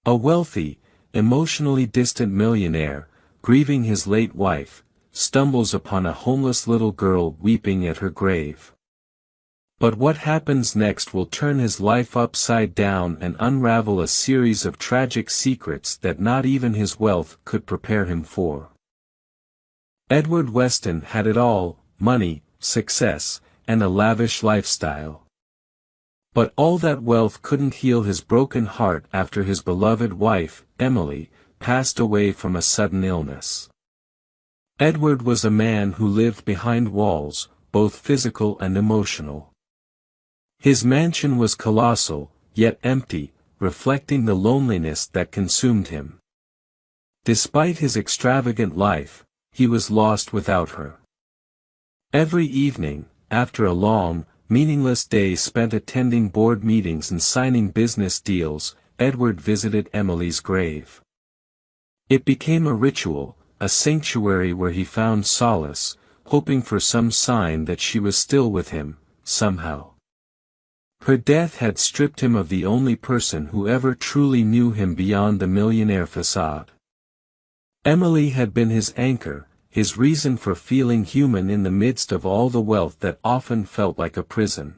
A wealthy, emotionally distant millionaire, grieving his late wife, stumbles upon a homeless little girl weeping at her grave. But what happens next will turn his life upside down and unravel a series of tragic secrets that not even his wealth could prepare him for. Edward Weston had it all: money, success, and a lavish lifestyle. But all that wealth couldn't heal his broken heart after his beloved wife, Emily, passed away from a sudden illness. Edward was a man who lived behind walls, both physical and emotional. His mansion was colossal, yet empty, reflecting the loneliness that consumed him. Despite his extravagant life, he was lost without her. Every evening, after a long, meaningless day spent attending board meetings and signing business deals, Edward visited Emily's grave. It became a ritual, a sanctuary where he found solace, hoping for some sign that she was still with him, somehow. Her death had stripped him of the only person who ever truly knew him beyond the millionaire facade. Emily had been his anchor, his reason for feeling human in the midst of all the wealth that often felt like a prison.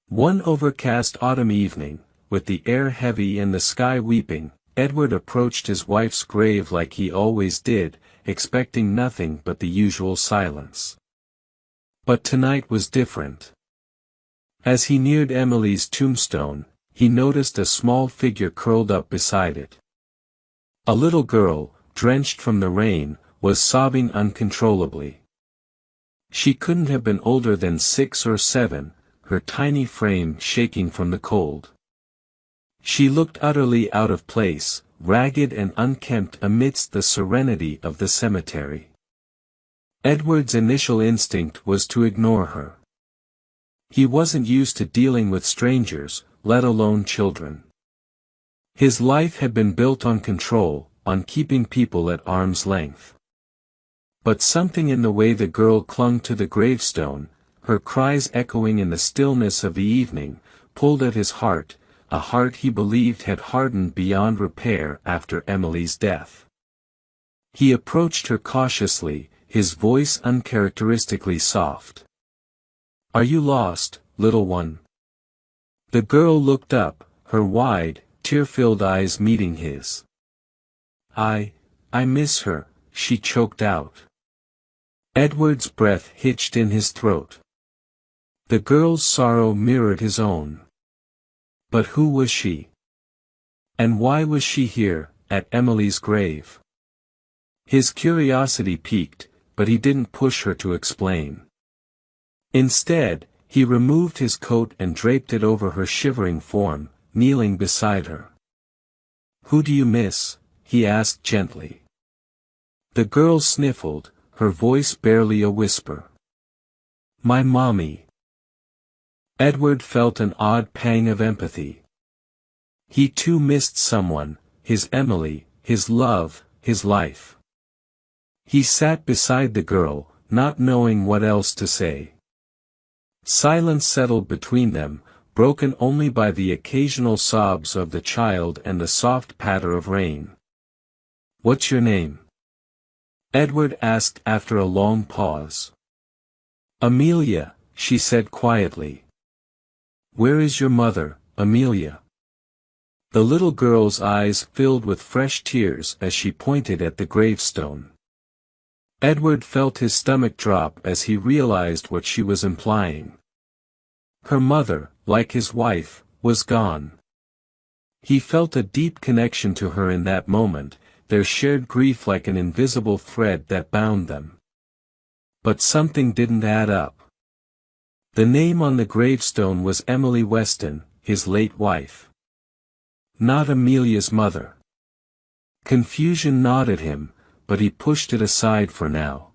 One overcast autumn evening, with the air heavy and the sky weeping, Edward approached his wife's grave like he always did, expecting nothing but the usual silence. But tonight was different. As he neared Emily's tombstone, he noticed a small figure curled up beside it. A little girl, drenched from the rain, was sobbing uncontrollably. She couldn't have been older than 6 or 7, her tiny frame shaking from the cold. She looked utterly out of place, ragged and unkempt amidst the serenity of the cemetery. Edward's initial instinct was to ignore her. He wasn't used to dealing with strangers, let alone children. His life had been built on control, on keeping people at arm's length. But something in the way the girl clung to the gravestone, her cries echoing in the stillness of the evening, pulled at his heart, a heart he believed had hardened beyond repair after Emily's death. He approached her cautiously, his voice uncharacteristically soft. "Are you lost, little one?" The girl looked up, her wide, tear-filled eyes meeting his. I miss her," she choked out. Edward's breath hitched in his throat. The girl's sorrow mirrored his own. But who was she? And why was she here, at Emily's grave? His curiosity piqued, but he didn't push her to explain. Instead, he removed his coat and draped it over her shivering form, kneeling beside her. "Who do you miss?" he asked gently. The girl sniffled, her voice barely a whisper. "My mommy." Edward felt an odd pang of empathy. He too missed someone, his Emily, his love, his life. He sat beside the girl, not knowing what else to say. Silence settled between them, broken only by the occasional sobs of the child and the soft patter of rain. "What's your name?" Edward asked after a long pause. "Amelia," she said quietly. "Where is your mother, Amelia?" The little girl's eyes filled with fresh tears as she pointed at the gravestone. Edward felt his stomach drop as he realized what she was implying. Her mother, like his wife, was gone. He felt a deep connection to her in that moment, their shared grief like an invisible thread that bound them. But something didn't add up. The name on the gravestone was Emily Weston, his late wife. Not Amelia's mother. Confusion gnawed at him, but he pushed it aside for now.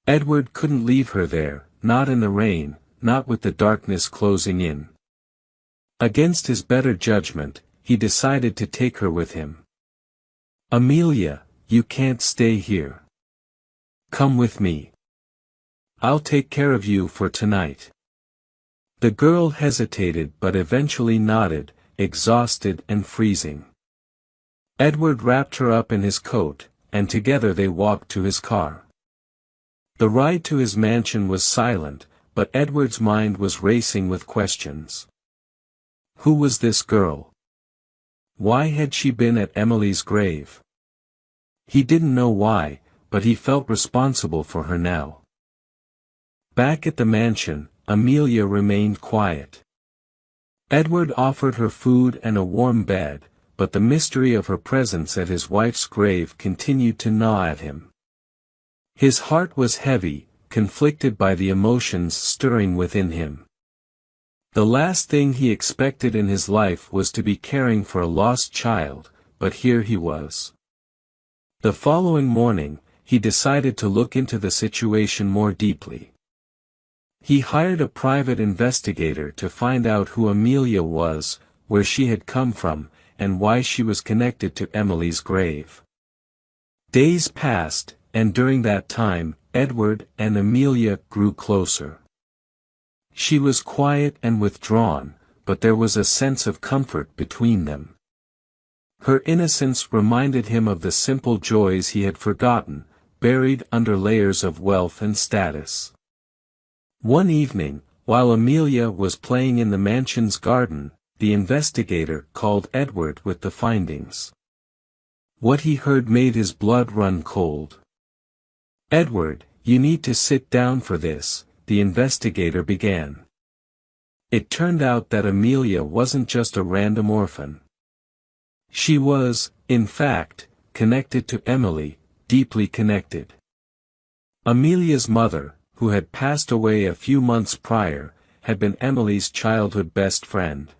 Edward couldn't leave her there, not in the rain, not with the darkness closing in. Against his better judgment, he decided to take her with him. "Amelia, you can't stay here. Come with me. I'll take care of you for tonight." The girl hesitated but eventually nodded, exhausted and freezing. Edward wrapped her up in his coat, and together they walked to his car. The ride to his mansion was silent, but Edward's mind was racing with questions. Who was this girl? Why had she been at Emily's grave? He didn't know why, but he felt responsible for her now. Back at the mansion, Amelia remained quiet. Edward offered her food and a warm bed, but the mystery of her presence at his wife's grave continued to gnaw at him. His heart was heavy, conflicted by the emotions stirring within him. The last thing he expected in his life was to be caring for a lost child, but here he was. The following morning, he decided to look into the situation more deeply. He hired a private investigator to find out who Amelia was, where she had come from, and why she was connected to Emily's grave. Days passed, and during that time, Edward and Amelia grew closer. She was quiet and withdrawn, but there was a sense of comfort between them. Her innocence reminded him of the simple joys he had forgotten, buried under layers of wealth and status. One evening, while Amelia was playing in the mansion's garden, the investigator called Edward with the findings. What he heard made his blood run cold. "Edward, you need to sit down for this," the investigator began. It turned out that Amelia wasn't just a random orphan. She was, in fact, connected to Emily, deeply connected. Amelia's mother, who had passed away a few months prior, had been Emily's childhood best friend.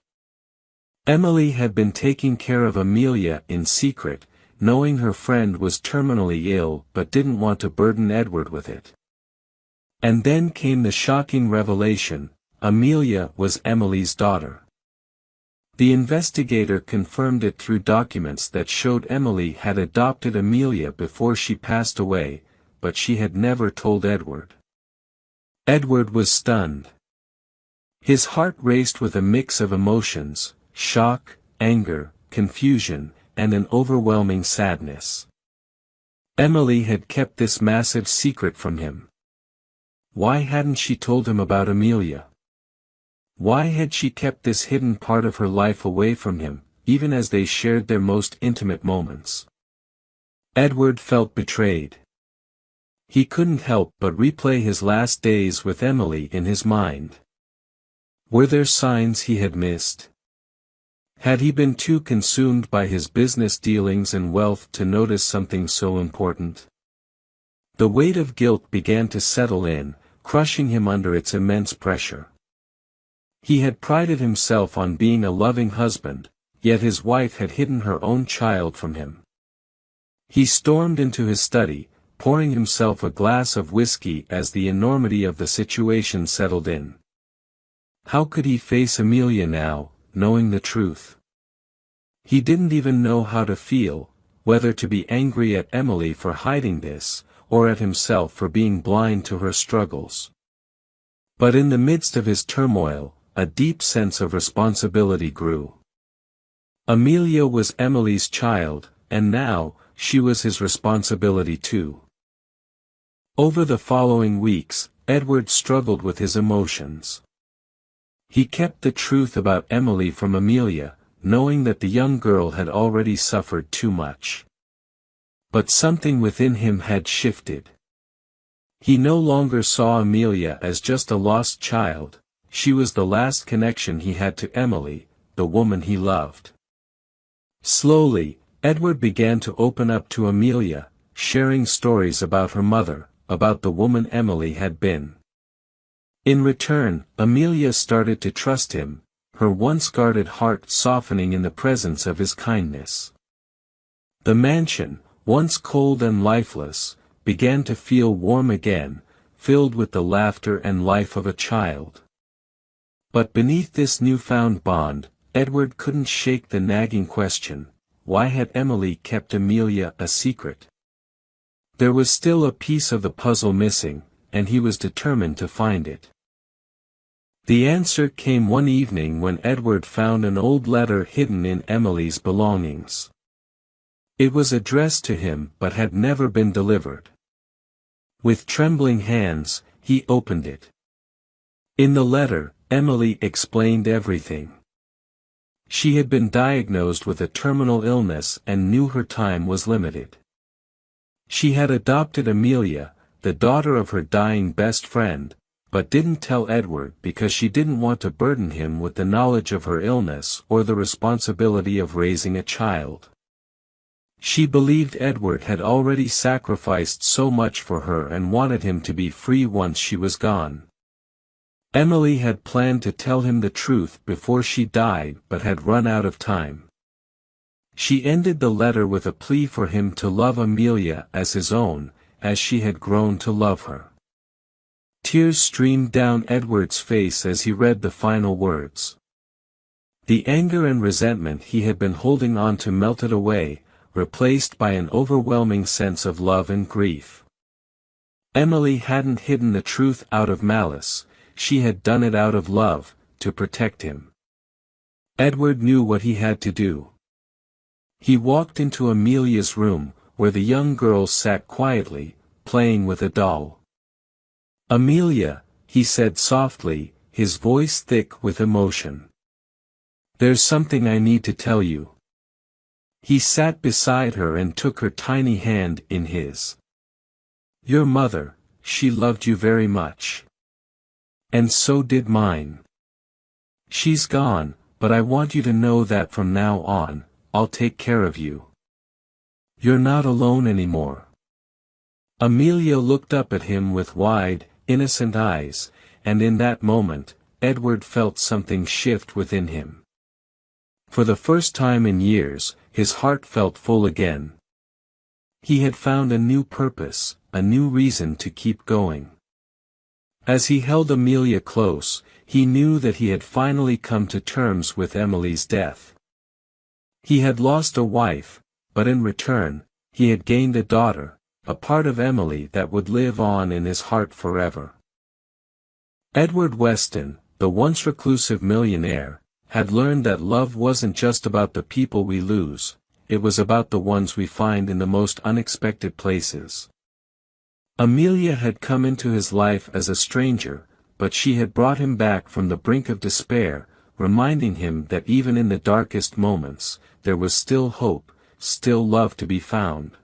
Emily had been taking care of Amelia in secret, knowing her friend was terminally ill but didn't want to burden Edward with it. And then came the shocking revelation: Amelia was Emily's daughter. The investigator confirmed it through documents that showed Emily had adopted Amelia before she passed away, but she had never told Edward. Edward was stunned. His heart raced with a mix of emotions: shock, anger, confusion, and an overwhelming sadness. Emily had kept this massive secret from him. Why hadn't she told him about Amelia? Why had she kept this hidden part of her life away from him, even as they shared their most intimate moments? Edward felt betrayed. He couldn't help but replay his last days with Emily in his mind. Were there signs he had missed? Had he been too consumed by his business dealings and wealth to notice something so important? The weight of guilt began to settle in, crushing him under its immense pressure. He had prided himself on being a loving husband, yet his wife had hidden her own child from him. He stormed into his study, pouring himself a glass of whiskey as the enormity of the situation settled in. How could he face Amelia now, knowing the truth? He didn't even know how to feel, whether to be angry at Emily for hiding this, or at himself for being blind to her struggles. But in the midst of his turmoil, a deep sense of responsibility grew. Amelia was Emily's child, and now, she was his responsibility too. Over the following weeks, Edward struggled with his emotions. He kept the truth about Emily from Amelia, knowing that the young girl had already suffered too much. But something within him had shifted. He no longer saw Amelia as just a lost child; she was the last connection he had to Emily, the woman he loved. Slowly, Edward began to open up to Amelia, sharing stories about her mother, about the woman Emily had been. In return, Amelia started to trust him, her once guarded heart softening in the presence of his kindness. The mansion, once cold and lifeless, began to feel warm again, filled with the laughter and life of a child. But beneath this newfound bond, Edward couldn't shake the nagging question: why had Emily kept Amelia a secret? There was still a piece of the puzzle missing, and he was determined to find it. The answer came one evening when Edward found an old letter hidden in Emily's belongings. It was addressed to him but had never been delivered. With trembling hands, he opened it. In the letter, Emily explained everything. She had been diagnosed with a terminal illness and knew her time was limited. She had adopted Amelia, the daughter of her dying best friend, but didn't tell Edward because she didn't want to burden him with the knowledge of her illness or the responsibility of raising a child. She believed Edward had already sacrificed so much for her and wanted him to be free once she was gone. Emily had planned to tell him the truth before she died but had run out of time. She ended the letter with a plea for him to love Amelia as his own, as she had grown to love her. Tears streamed down Edward's face as he read the final words. The anger and resentment he had been holding on to melted away, replaced by an overwhelming sense of love and grief. Emily hadn't hidden the truth out of malice, she had done it out of love, to protect him. Edward knew what he had to do. He walked into Amelia's room, where the young girl sat quietly, playing with a doll. "Amelia," he said softly, his voice thick with emotion. "There's something I need to tell you." He sat beside her and took her tiny hand in his. "Your mother, she loved you very much. And so did mine. She's gone, but I want you to know that from now on, I'll take care of you. You're not alone anymore." Amelia looked up at him with wide, innocent eyes, and in that moment, Edward felt something shift within him. For the first time in years, his heart felt full again. He had found a new purpose, a new reason to keep going. As he held Amelia close, he knew that he had finally come to terms with Emily's death. He had lost a wife, but in return, he had gained a daughter, a part of Emily that would live on in his heart forever. Edward Weston, the once reclusive millionaire, had learned that love wasn't just about the people we lose, it was about the ones we find in the most unexpected places. Amelia had come into his life as a stranger, but she had brought him back from the brink of despair, reminding him that even in the darkest moments, there was still hope, still love to be found.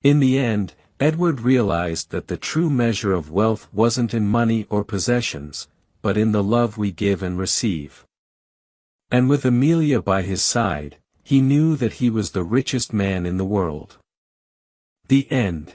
In the end, Edward realized that the true measure of wealth wasn't in money or possessions, but in the love we give and receive. And with Amelia by his side, he knew that he was the richest man in the world. The end.